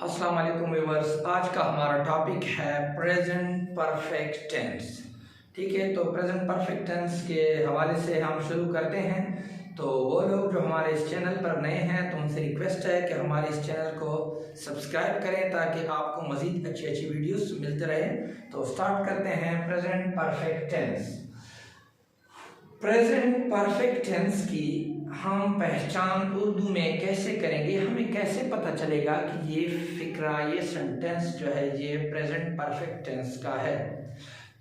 अस्सलाम वालेकुम व्यूअर्स, आज का हमारा टॉपिक है प्रेजेंट परफेक्ट टेंस। ठीक है, तो प्रेजेंट परफेक्ट टेंस के हवाले से हम शुरू करते हैं। तो वो लोग जो हमारे इस चैनल पर नए हैं तो उनसे रिक्वेस्ट है कि हमारे इस चैनल को सब्सक्राइब करें ताकि आपको मज़ीद अच्छी अच्छी वीडियोस मिलते रहे। तो स्टार्ट करते हैं present perfect tense. Present perfect tense की हम पहचान उर्दू में कैसे करेंगे, हमें कैसे पता चलेगा कि ये फिक्रा, ये सेंटेंस जो है ये प्रेजेंट परफेक्ट टेंस का है।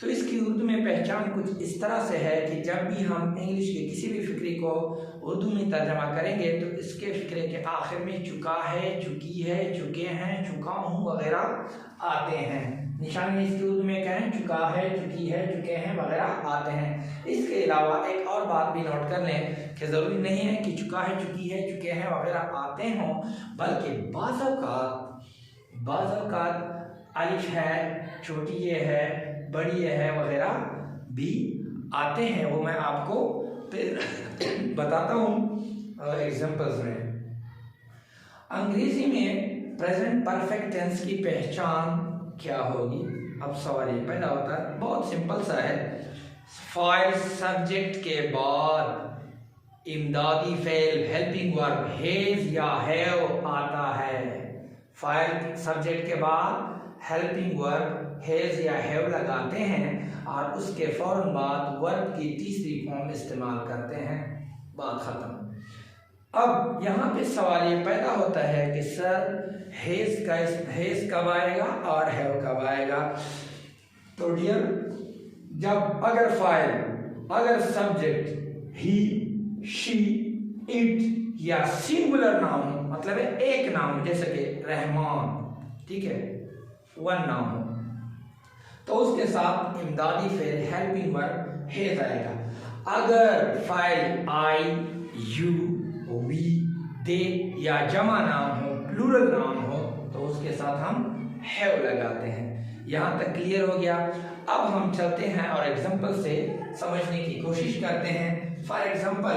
तो इसकी उर्दू में पहचान कुछ इस तरह से है कि जब भी हम इंग्लिश के किसी भी फिक्रे को उर्दू में तर्जमा करेंगे तो इसके फिक्रे के आखिर में चुका है, चुकी है, चुके हैं, चुका हूँ वगैरह आते हैं। निशानी इसकी उर्दू में क्या है? चुका है, चुकी है, चुके हैं वगैरह आते हैं। इसके अलावा एक और बात भी नोट कर लें कि ज़रूरी नहीं है कि चुका है, चुकी है, चुके हैं वगैरह आते हों, बल्कि बाज़ औक़ात अलिफ है, छोटी ये है, बड़ी ये है वगैरह भी आते हैं। वो मैं आपको बताता हूँ एग्जांपल्स में। अंग्रेजी में प्रेजेंट परफेक्ट टेंस की पहचान क्या होगी? अब सवाल ये पैदा होता है, बहुत सिंपल सा है। फाइल सब्जेक्ट के बाद इमदादी फेल हेल्पिंग वर्ब हैज या हैव आता है। फाइल सब्जेक्ट के बाद हेल्पिंग वर्ब हैज या हैव लगाते हैं और उसके फौरन बाद वर्ब की तीसरी फॉर्म इस्तेमाल करते हैं। बात खत्म। अब यहाँ पे सवाल ये पैदा होता है कि सर हैज कब आएगा और हैव कब आएगा? तो डियर, जब अगर सब्जेक्ट ही, शी, इट या सिंगुलर नाउन, मतलब है एक नाउन, जैसे कि रहमान, ठीक है, वन नाउन हो, तो उसके साथ इमदादी फेल हेल्पिंग वर्ब हैज आएगा। अगर फाइल आई, यू, वी, दे या जमा नाम हो, प्लूरल नाम हो, तो उसके साथ हम हैव लगाते हैं। यहाँ तक क्लियर हो गया। अब हम चलते हैं और एग्जांपल से समझने की कोशिश करते हैं। फॉर एग्जांपल,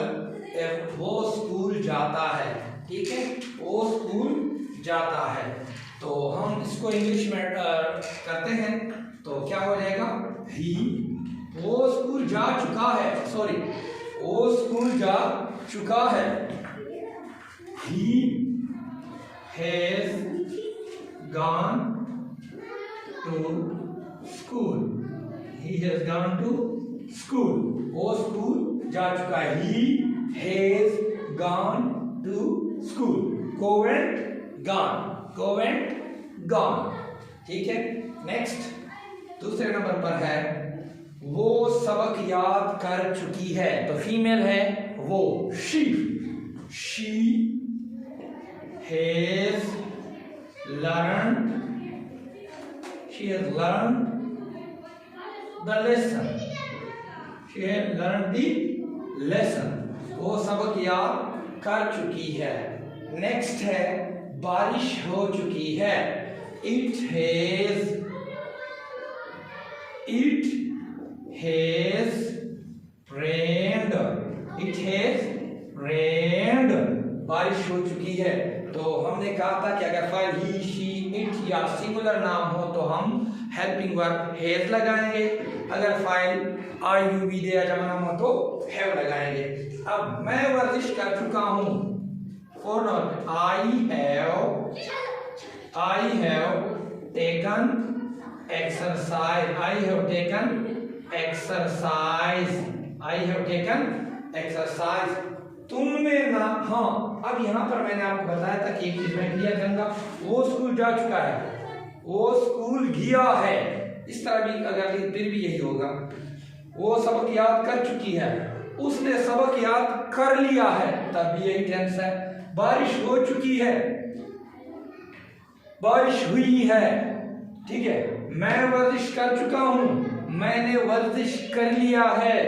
वो स्कूल जाता है, ठीक है, वो स्कूल जाता है, तो हम इसको इंग्लिश में करते हैं तो क्या हो जाएगा? ही, वो स्कूल जा चुका है, सॉरी, वो स्कूल जा चुका है। He has gone to school. He has gone to school. वो स्कूल जा चुका है। He has gone to school. Go and gone. Go and gone. ठीक है। नेक्स्ट दूसरे नंबर पर है वो सबक याद कर चुकी है। तो फीमेल है वो, she. She has learned the lesson. She has learned the lesson. वो सबक याद कर चुकी है। नेक्स्ट है बारिश हो चुकी है। It has rained. It has rained. बारिश हो चुकी है। तो हमने कहा था कि अगर फाइल ही, शी, इट या सिंगुलर नाम हो तो हम हेल्पिंग वर्ब हैज लगाएंगे। अगर फाइल आई, यू, वी, दे या जमा नाम हो तो हैव लगाएंगे। अब मैं वर्जिश कर चुका हूँ, for not I have taken exercise. तुमने ना, हाँ, अब यहाँ पर मैंने आपको बताया था कि एक चीज मैं क्लियर करूंगा, वो स्कूल जा चुका है, वो स्कूल गया है, इस तरह भी अगर फिर भी यही होगा। वो सबक याद कर चुकी है, उसने सबक याद कर लिया है, तब यही टेंस है। बारिश हो चुकी है, बारिश हुई है, ठीक है। मैं वर्जिश कर चुका हूं, मैंने वर्जिश कर लिया है।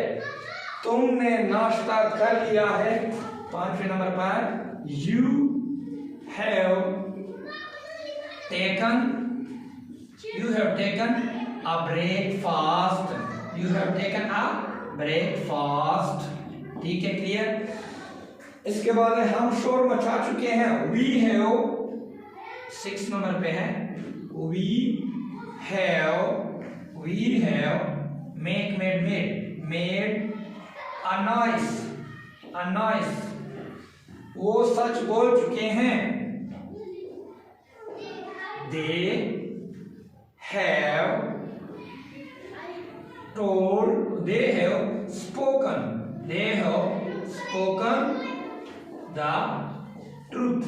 तुमने नाश्ता कर लिया है। पांचवें नंबर पर you have taken a breakfast. You have taken a breakfast, ठीक है, क्लियर। इसके बाद हम शोर मचा चुके हैं। वी हैव 6 नंबर पे है। We have make made a noise वो सच बोल चुके हैं। They have spoken the truth.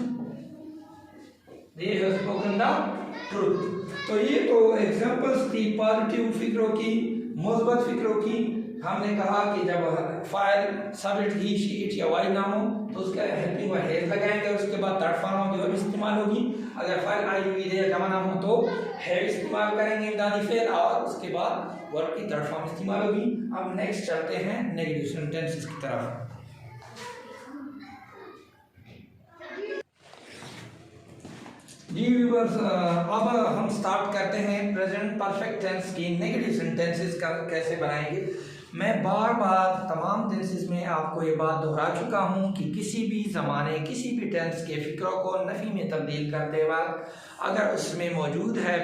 तो ये तो एग्जांपल्स थी पॉजिटिव फिक्रों की, मुस्बत फिक्रों की। हमने कहा कि जब file subject he, she, it या वाई नाम हो तो उसका हेल्पिंग वर्ब हैज लगाएंगे और उसके बाद थर्ड फॉर्म की वर्ब इस्तेमाल होगी। अगर फाइल आई हुई दे जमा नाम हो तो हैव इस्तेमाल करेंगे इमदादी फेल और उसके बाद वर्ब की थर्ड फॉर्म इस्तेमाल होगी। अब नेक्स्ट चलते हैं नेगेटिव सेंटेंसेस की तरफ। जी व्यूअर्स, अब हम स्टार्ट करते हैं प्रेजेंट परफेक्ट टेंस की नेगेटिव सेंटेंसेस का कैसे बनाएंगे। मैं बार बार तमाम टेंसेस में आपको ये बात दोहरा चुका हूँ कि किसी भी ज़माने किसी भी टेंस के फ़िक्रों को नफ़ी में तब्दील करते वक्त अगर उसमें मौजूद है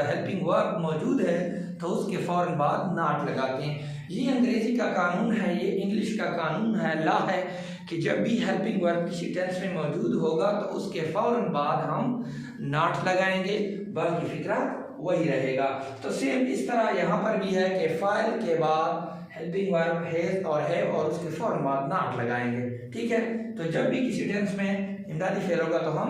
हेल्पिंग वर्ब मौजूद है तो उसके फ़ौरन बाद नॉट लगाते हैं। ये अंग्रेज़ी का कानून है, ये इंग्लिश का कानून है, लॉ है कि जब भी हेल्पिंग वर्ब किसी टेंस में मौजूद होगा तो उसके फ़ौरन बाद हम नॉट लगाएंगे, बाकी फिक्रा वही रहेगा। तो सेम इस तरह यहाँ पर भी है कि फाइल के बाद हेल्पिंग वर्ब हैज और हैव और उसके फौरन बाद नॉट लगाएंगे। ठीक है, तो जब भी किसी टेंस में इमदादी फेल होगा तो हम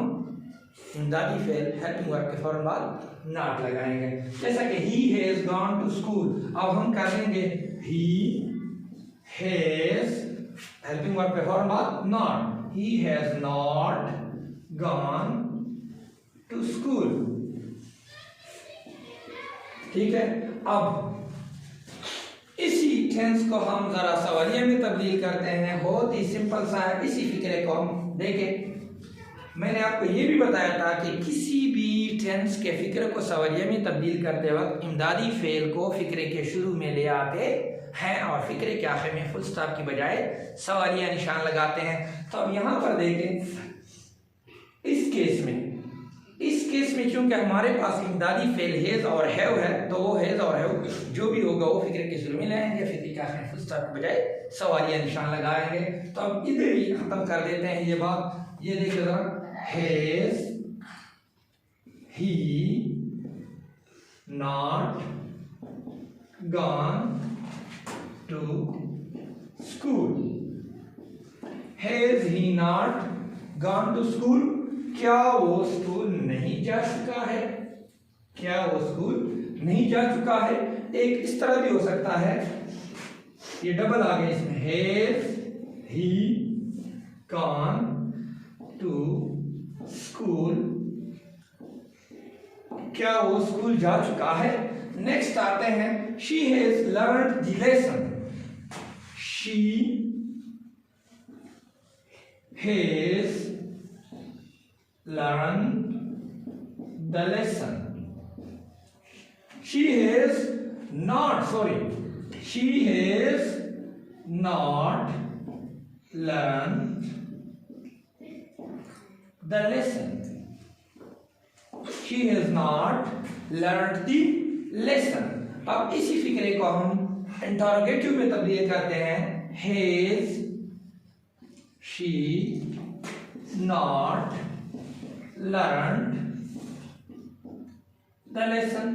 इमदादी फेल हेल्पिंग वर्ब के फौरन बाद नॉट लगाएंगे। जैसा कि he has gone to school, अब हम कर लेंगे ही हैज हेल्पिंग वर्ब के फौरन बाद not, he has not gone to school. ठीक है, अब इसी टेंस को हम जरा सवालिया में तब्दील करते हैं। बहुत ही सिंपल सा है, इसी फिक्रे को हम देखें। मैंने आपको ये भी बताया था कि किसी भी टेंस के फिक्रे को सवालिया में तब्दील करते वक्त इमदादी फेल को फिक्रे के शुरू में ले आते हैं और फिक्रे के आखिर में फुल स्टॉप की बजाय सवालिया निशान लगाते हैं। तो अब यहाँ पर देखें, इस केस में चूंकि हमारे पास इमदादी फेल हैज और हैव है तो वो हैज और हैव जो भी होगा वो फिक्रे के शुरू में लाएंगे, फिक्रे के आखिर में फुल स्टॉप के बजाय सवालिया निशान लगाएंगे। तो अब इधर ही खत्म कर देते हैं ये बात। ये देखिए जरा, has he not gone to school. Has he not gone to school, क्या वो स्कूल नहीं जा चुका है? क्या वो स्कूल नहीं जा चुका है? एक इस तरह भी हो सकता है, ये डबल आ गया इसमें, has he gone to school, क्या वो स्कूल जा चुका है? नेक्स्ट आते हैं, she has learned the lesson. She has learned the lesson. She has not learned She has not learned the lesson. अब इसी फिक्रे को हम इंटरोगेटिव में तब्दील करते हैं, has she not learned the lesson।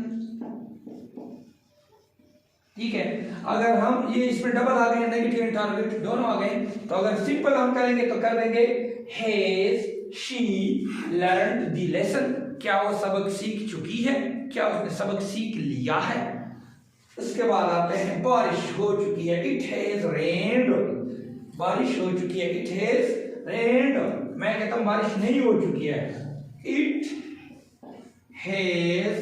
ठीक है, अगर हम ये इसमें डबल आ गए, नेगेटिव इंटरोगेटिव दोनों आ गए, तो अगर सिंपल हम करेंगे तो कर देंगे has she learned the lesson, क्या वो सबक सीख चुकी है, क्या उसने सबक सीख लिया है। उसके बाद आते हैं, बारिश हो चुकी है, इट हैज रेन्ड, बारिश हो चुकी है, इट हैज रेन्ड। मैं कहता हूं बारिश नहीं हो चुकी है, it has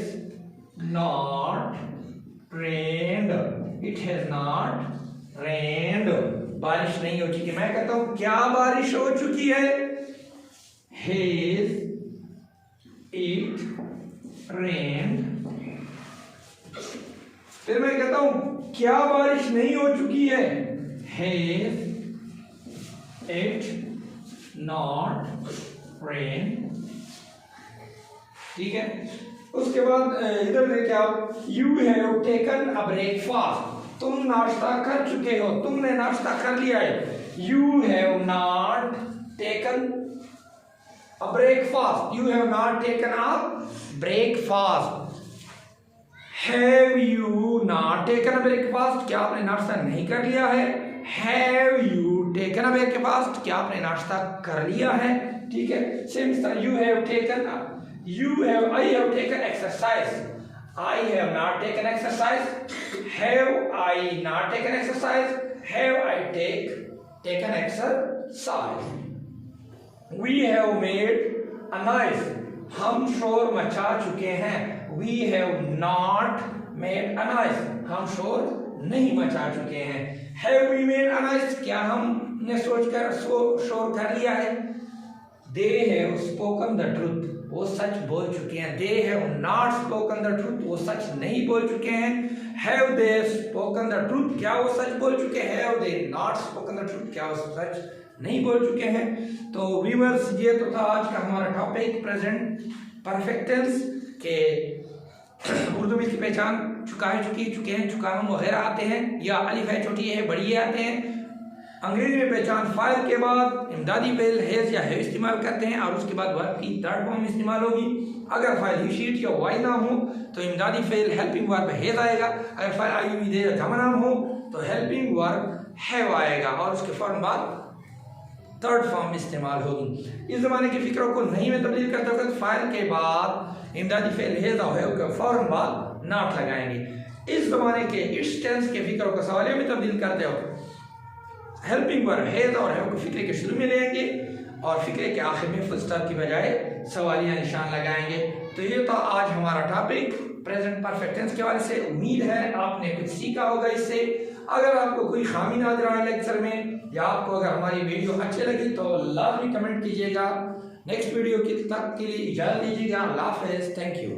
not rained, it has not rained, बारिश नहीं हो चुकी। मैं कहता हूं क्या बारिश हो चुकी है, हैज इट रेन्ड। फिर मैं कहता हूं क्या बारिश नहीं हो चुकी है, हैज इट नॉट रेन, ठीक है। उसके बाद इधर देखिए आप, you have taken a breakfast, तुम नाश्ता कर चुके हो, तुमने नाश्ता कर लिया है। You have not taken a breakfast, you have not taken a breakfast. Have you not taken a breakfast, क्या आपने नाश्ता नहीं कर लिया है। Have you taken a breakfast, क्या आपने नाश्ता कर लिया है, ठीक है। सेम तरह you have taken, I have taken exercise, I have not taken exercise. Have I not taken exercise, have I taken exercise. We have made a noise, हम शोर मचा चुके हैं। We have not made a noise, हम शोर नहीं मचा चुके हैं। Have we made a noise, क्या हमने सोचकर शोर कर लिया है। They have spoken the truth, वो सच बोल चुके हैं। They have not spoken the truth, वो सच नहीं बोल चुके हैं। Have they spoken the truth, क्या वो सच बोल चुके हैं। Have they not spoken the truth, क्या वो सच नहीं बोल चुके हैं। तो व्यूअर्स, ये तो था आज का हमारा टॉपिक, प्रेजेंट परफेक्ट टेंस के उर्दू में इसकी पहचान चुके हैं, चुकाम वगैरह आते हैं, या अलिफ है, छोटी है, बड़ी है आते हैं। अंग्रेजी में पहचान फाइल के बाद इमदादी फेल हैज या हैव इस्तेमाल करते हैं, और उसके बाद वर्ब की थर्ड फॉर्म इस्तेमाल होगी। अगर फाइल ही शीट या वाई नाम हो तो इमदादी फेल हेल्पिंग वर्ब हैज आएगा। अगर फाइल आई हुई दे जमा नाम हो तो हेल्पिंग वर्ब हैव आएगा, और उसके फौरन बाद थर्ड फॉर्म इस्तेमाल होगी। इस जमाने की फिक्रों को नहीं में तब्दील करते वक्त फाइल के बाद इमदादी फेल हैज और हैव के फौरन बाद नॉट लगाएंगे। इस जमाने के इस टेंस के फिक्रों को सवालियों में तब्दील करते हो हेल्पिंग वर्ब हैज और हैव को फिक्रे के शुरू में लेंगे, और फिक्रे के आखिर में फुल स्टॉप की बजाय सवालिया निशान लगाएंगे। तो ये तो आज हमारा टॉपिक प्रेजेंट परफेक्ट टेंस के हवाले से। उम्मीद है आपने कुछ सीखा होगा इससे। अगर आपको कोई खामी नजर आए लेक्चर में, या आपको अगर हमारी वीडियो अच्छी लगी तो लाजमी कमेंट कीजिएगा। नेक्स्ट वीडियो तक के लिए इजाज़त दीजिएगा। अल्लाह हाफ़िज़, थैंक यू।